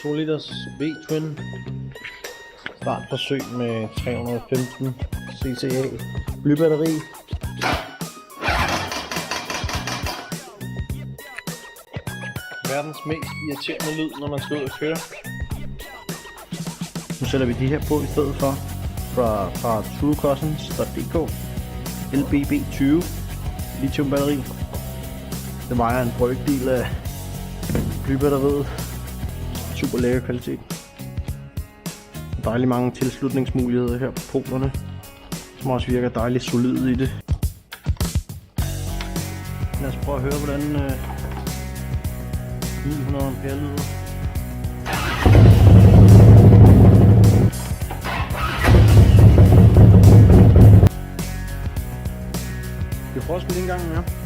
2 liters V-Twin. Startforsøg med 315 cca blybatteri. Verdens mest irriterende lyd, når man skal ud og køre. Nu sætter vi de her på i stedet for fra truecousins.dk LBB20 lithium batteri. Det vejer en brøkdel af blybatteriet. Super lækker kvalitet. Dejligt mange tilslutningsmuligheder her på polerne, som også virker dejligt solide i det. Lad os prøve at høre, hvordan 900 ampere lyder. Vi prøver sgu lige en gang mere.